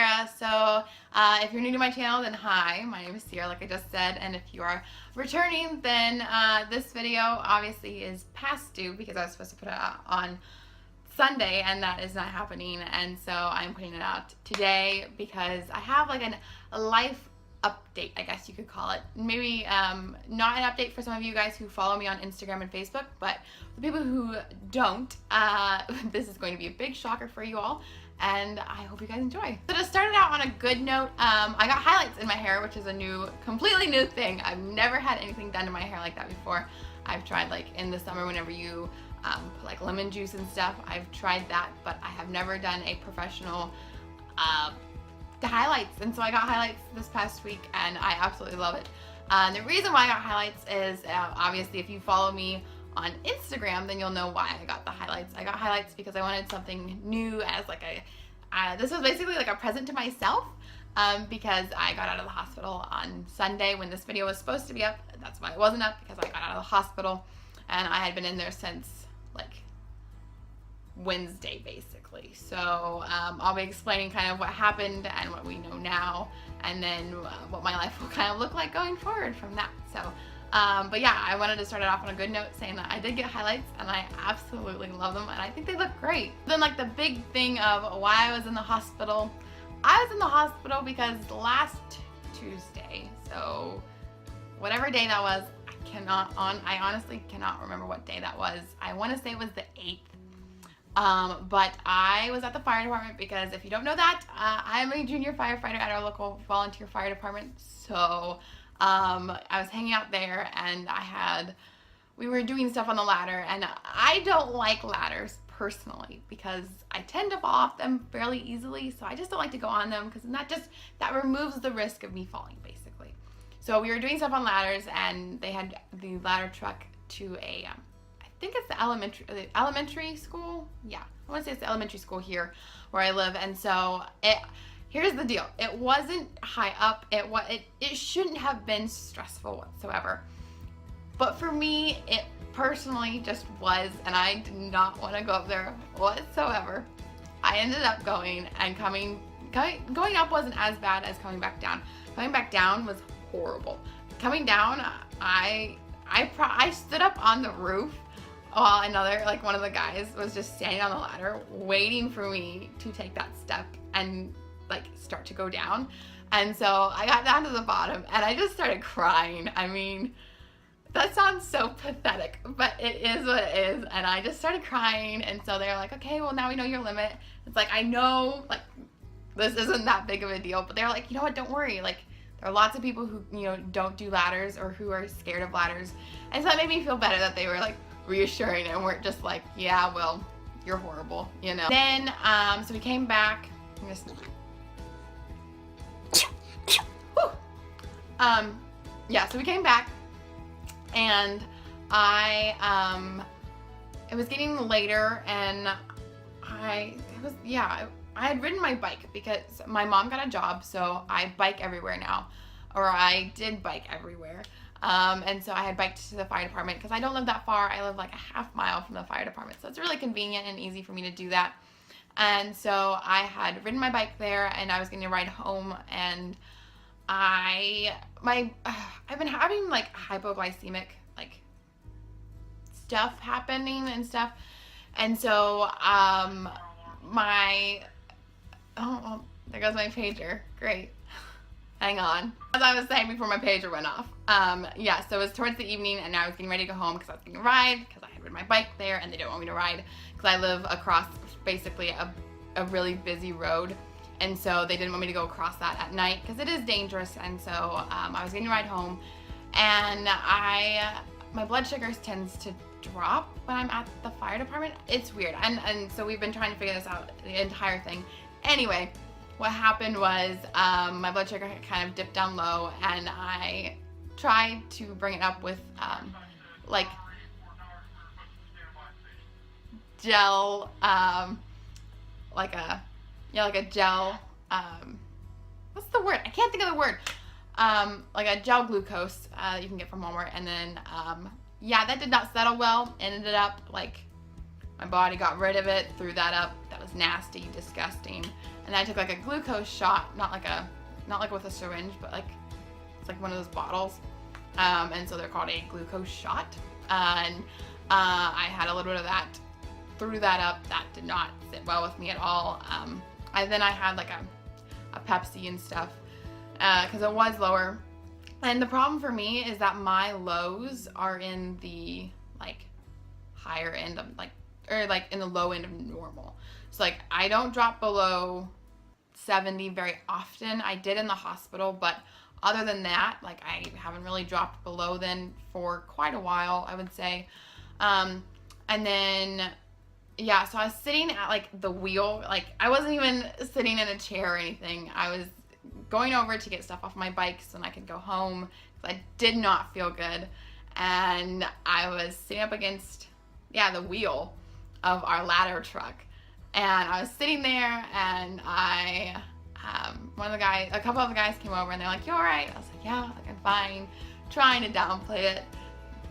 Sierra. So if you're new to my channel, then hi, my name is Sierra, like I just said, and if you are returning, then this video obviously is past due because I was supposed to put it out on Sunday and that is not happening, and so I'm putting it out today because I have like a life update, I guess you could call it. Maybe not an update for some of you guys who follow me on Instagram and Facebook, but for people who don't, this is going to be a big shocker for you all, and I hope you guys enjoy. So to start it out on a good note, I got highlights in my hair, which is a completely new thing. I've never had anything done to my hair like that before. I've tried like in the summer whenever you put like lemon juice and stuff. I've tried that, but I have never done a professional highlights, and so I got highlights this past week and I absolutely love it. The reason why I got highlights is obviously if you follow me on Instagram, then you'll know why I got the highlights. I got highlights because I wanted something new as like this was basically like a present to myself, because I got out of the hospital on Sunday when this video was supposed to be up. That's why it wasn't up, because I got out of the hospital and I had been in there since like Wednesday basically. So I'll be explaining kind of what happened and what we know now, and then what my life will kind of look like going forward from that. So but yeah, I wanted to start it off on a good note saying that I did get highlights and I absolutely love them and I think they look great. Then like the big thing of why I was in the hospital. I was in the hospital because last Tuesday, so whatever day that was, I honestly cannot remember what day that was. I want to say it was the 8th. But I was at the fire department because if you don't know that, I'm a junior firefighter at our local volunteer fire department. So I was hanging out there and we were doing stuff on the ladder, and I don't like ladders personally because I tend to fall off them fairly easily. So I just don't like to go on them because that removes the risk of me falling basically. So we were doing stuff on ladders and they had the ladder truck to I think it's the elementary school. Yeah, I want to say it's the elementary school here where I live. And so here's the deal. It wasn't high up. It shouldn't have been stressful whatsoever. But for me, it personally just was, and I did not want to go up there whatsoever. I ended up going, and going up wasn't as bad as coming back down. Coming back down was horrible. Coming down, I stood up on the roof while one of the guys was just standing on the ladder waiting for me to take that step and like start to go down. And so I got down to the bottom and I just started crying. I mean, that sounds so pathetic, but it is what it is. And I just started crying, and so they're like, okay, well now we know your limit. It's like, I know like this isn't that big of a deal, but they're like, you know what, don't worry, like there are lots of people who, you know, don't do ladders or who are scared of ladders. And so that made me feel better that they were like reassuring and weren't just like, yeah, well, you're horrible, you know. Then, so we came back. Yeah, so we came back and it was getting later and I had ridden my bike because my mom got a job, so I bike everywhere now, or I did bike everywhere. And so I had biked to the fire department because I don't live that far. I live like a half mile from the fire department, so it's really convenient and easy for me to do that. And so I had ridden my bike there and I was going to ride home, and I've been having like hypoglycemic like stuff happening and stuff, and so oh, there goes my pager. Great. Hang on. As I was saying before my pager went off. Yeah, so it was towards the evening and I was getting ready to go home because I was going to ride because I had ridden my bike there and they didn't want me to ride because I live across basically a really busy road. And so they didn't want me to go across that at night because it is dangerous. And so I was getting to ride home, and my blood sugars tends to drop when I'm at the fire department. It's weird. And so we've been trying to figure this out, the entire thing. Anyway, what happened was my blood sugar had kind of dipped down low, and I tried to bring it up with like gel, like a gel, what's the word? I can't think of the word. Like a gel glucose you can get from Walmart, and then yeah, that did not settle well and ended up like My body got rid of it, threw that up. That was nasty, disgusting. And I took like a glucose shot, not like with a syringe, but like it's like one of those bottles. And so they're called a glucose shot. And I had a little bit of that, threw that up. That did not sit well with me at all. And then I had like a Pepsi and stuff because it was lower. And the problem for me is that my lows are in the like higher end of like, or like in the low end of normal. So like I don't drop below 70 very often. I did in the hospital, but other than that, like I haven't really dropped below then for quite a while, I would say. And then, yeah, so I was sitting at like the wheel, like I wasn't even sitting in a chair or anything. I was going over to get stuff off my bike so then I could go home. I did not feel good. And I was sitting up against, yeah, the wheel of our ladder truck. And I was sitting there and a couple of the guys came over and they're like, "You all right?" I was like, "Yeah, like I'm fine." Trying to downplay it.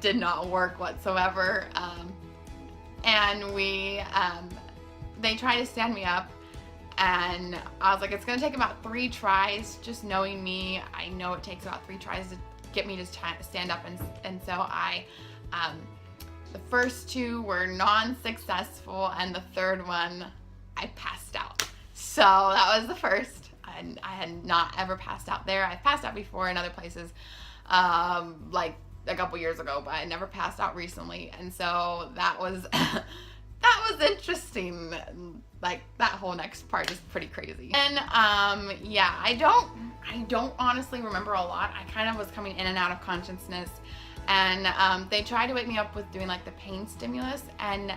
Did not work whatsoever. And they tried to stand me up. And I was like, it's going to take about 3 tries. Just knowing me, I know it takes about 3 tries to get me to stand up. And so the first 2 were non-successful, and the third one, I passed out. So that was the first. I had not ever passed out there. I've passed out before in other places, like a couple years ago, but I never passed out recently. And so that was that was interesting. Like that whole next part is pretty crazy. And yeah, I don't honestly remember a lot. I kind of was coming in and out of consciousness, and they tried to wake me up with doing like the pain stimulus, and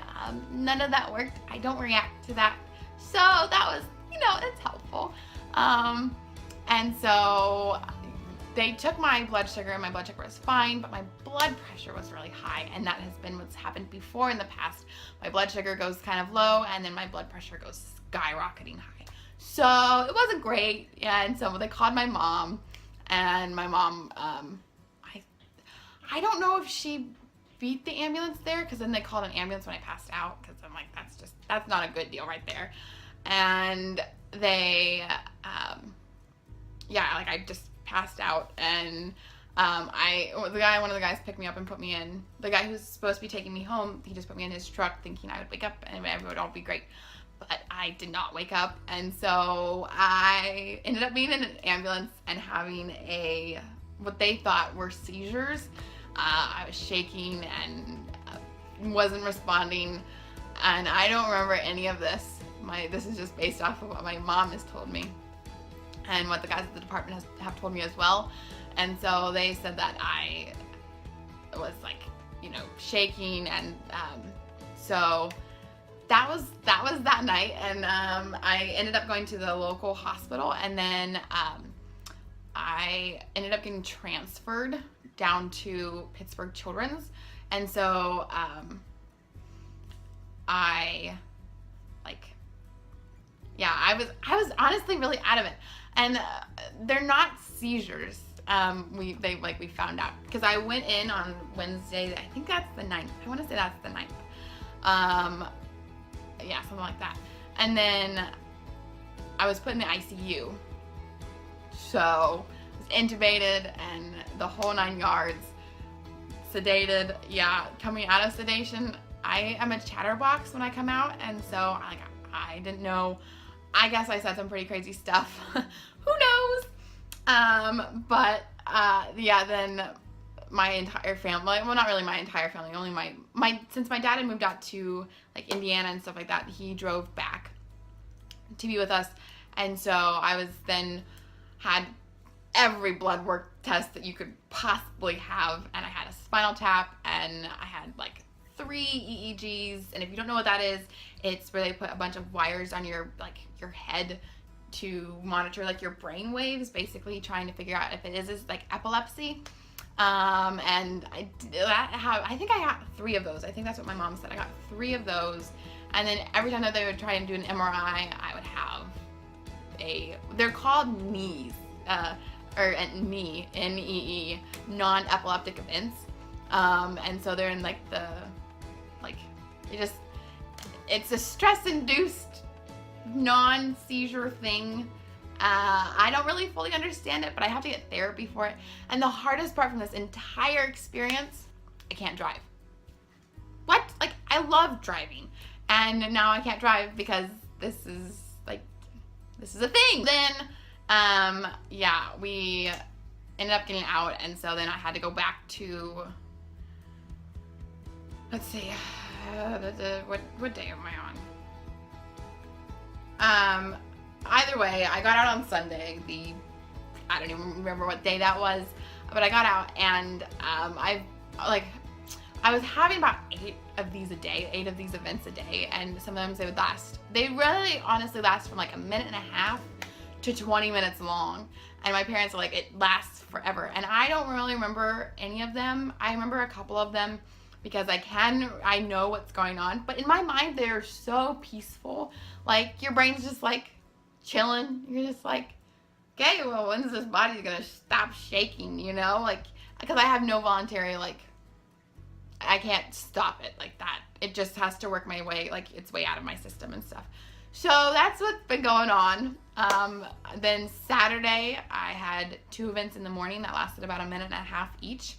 none of that worked. I don't react to that, so that was, you know, it's helpful. And so they took my blood sugar, and my blood sugar was fine, but my blood pressure was really high, and that has been what's happened before in the past. My blood sugar goes kind of low, and then my blood pressure goes skyrocketing high. So it wasn't great, yeah, and so they called my mom, and my mom, I don't know if she beat the ambulance there, because then they called an ambulance when I passed out, because I'm like, that's not a good deal right there. And they, yeah, like I just passed out, and one of the guys picked me up and put me in. The guy who's supposed to be taking me home, he just put me in his truck thinking I would wake up and it would all be great. But I did not wake up, and so I ended up being in an ambulance and having what they thought were seizures. I was shaking and wasn't responding, and I don't remember any of this. This is just based off of what my mom has told me and what the guys at the department have told me as well. And so they said that I was like, you know, shaking, and so that was that night. And I ended up going to the local hospital, and then I ended up getting transferred down to Pittsburgh Children's. And so I was honestly really out of it. And they're not seizures. We found out, because I went in on Wednesday. I think that's the 9th. I want to say that's the 9th. Yeah, something like that. And then I was put in the ICU. So I was intubated and the whole 9 yards. Sedated. Yeah, coming out of sedation, I am a chatterbox when I come out, and so I didn't know. I guess I said some pretty crazy stuff. Who knows? But yeah, then my entire family, well, not really my entire family, only since my dad had moved out to like Indiana and stuff like that, he drove back to be with us. And so I was then had every blood work test that you could possibly have, and I had a spinal tap, and I had like 3 EEGs. And if you don't know what that is, it's where they put a bunch of wires on your head to monitor like your brain waves, basically trying to figure out if it is like epilepsy. And I think I got 3 of those. I think that's what my mom said. I got 3 of those, and then every time that they would try and do an MRI, I would have they're called NEEs, or NEE, N-E-E, non-epileptic events. And so they're in like it's a stress-induced, non-seizure thing. I don't really fully understand it, but I have to get therapy for it. And the hardest part from this entire experience, I can't drive. What? Like, I love driving. And now I can't drive because this is a thing. Then, yeah, we ended up getting out, and so then I had to go back to, let's see, what day am I on? Either way, I got out on Sunday. I don't even remember what day that was, but I got out, and I was having about 8 of these events a day, and sometimes they really honestly last from like a minute and a half to 20 minutes long, and my parents were like, it lasts forever. And I don't really remember any of them. I remember a couple of them because I know what's going on, but in my mind they're so peaceful. Like, your brain's just like chilling. You're just like, okay, well, when's this body gonna stop shaking, you know? Like, because I have no voluntary, like, I can't stop it like that. It just has to work my way, like, its way out of my system and stuff. So that's what's been going on. Then Saturday, I had 2 events in the morning that lasted about a minute and a half each.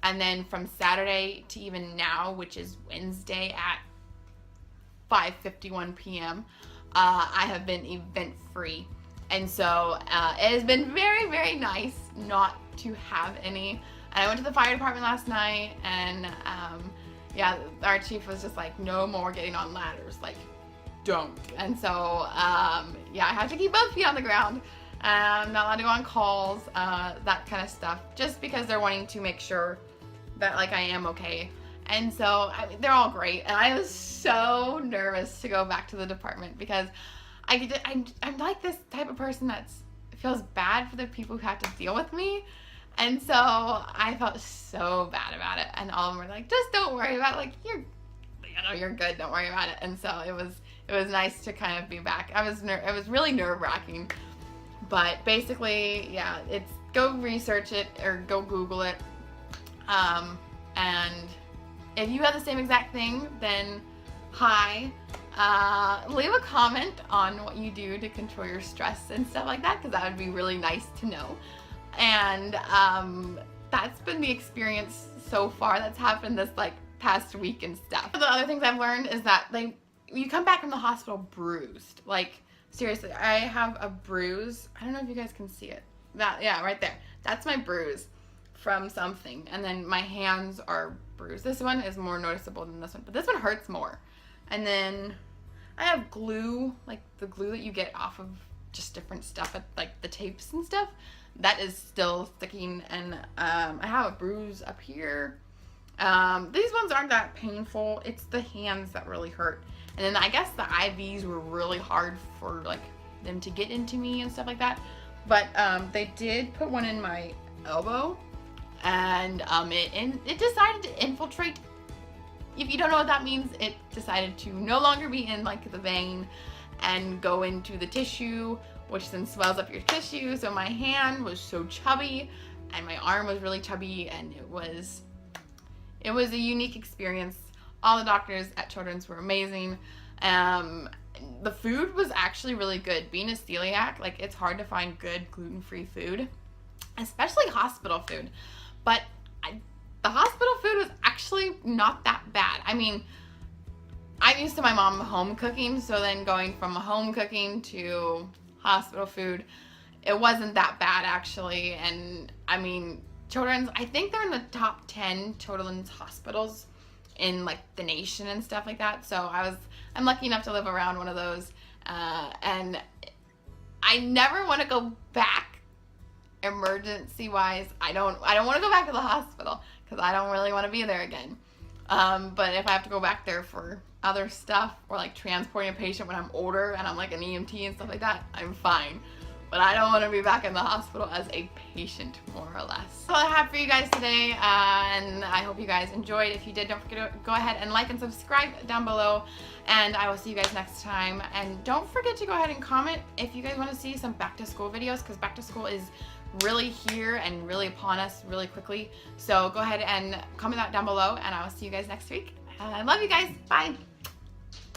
And then from Saturday to even now, which is Wednesday at 5:51 p.m., I have been event-free. And so it has been very, very nice not to have any. And I went to the fire department last night, and yeah, our chief was just like, no more getting on ladders, like, don't. And so yeah, I have to keep both feet on the ground. I'm not allowed to go on calls, that kind of stuff, just because they're wanting to make sure that, like, I am okay. And so, I mean, they're all great, and I was so nervous to go back to the department because I'm like this type of person that feels bad for the people who have to deal with me. And so I felt so bad about it, and all of them were like, just don't worry about it, like, you're good, don't worry about it. And so it was nice to kind of be back. It was really nerve-wracking, but basically, yeah, it's go research it or go Google it, and if you have the same exact thing, then hi. Leave a comment on what you do to control your stress and stuff like that, because that would be really nice to know. And that's been the experience so far that's happened this, like, past week and stuff. The other things I've learned is that you come back from the hospital bruised. Like, seriously, I have a bruise. I don't know if you guys can see it. Yeah, right there. That's my bruise from something. And then my hands are bruised. This one is more noticeable than this one, but this one hurts more. And then I have glue, like the glue that you get off of just different stuff, like the tapes and stuff, that is still sticking. And I have a bruise up here. These ones aren't that painful. It's the hands that really hurt. And then I guess the IVs were really hard for, like, them to get into me and stuff like that. But they did put one in my elbow, and it decided to infiltrate. If you don't know what that means, it decided to no longer be in, like, the vein and go into the tissue, which then swells up your tissue. So my hand was so chubby, and my arm was really chubby, and it was a unique experience. All the doctors at Children's were amazing. The food was actually really good. Being a celiac, like, it's hard to find good gluten-free food, especially hospital food. But the hospital food was actually not that bad. I mean, I'm used to my mom home cooking, so then going from home cooking to hospital food, it wasn't that bad, actually. And I mean, Children's, I think they're in the top 10 children's hospitals in, like, the nation and stuff like that. So I'm lucky enough to live around one of those, and I never want to go back emergency wise. I don't want to go back to the hospital because I don't really want to be there again. But if I have to go back there for other stuff, or like transporting a patient when I'm older and I'm like an EMT and stuff like that, I'm fine. But I don't want to be back in the hospital as a patient, more or less. That's all I have for you guys today, and I hope you guys enjoyed. If you did, don't forget to go ahead and like and subscribe down below, and I will see you guys next time. And don't forget to go ahead and comment if you guys want to see some back to school videos, because back to school is really here and really upon us really quickly. So go ahead and comment that down below, and I will see you guys next week. I love you guys. Bye.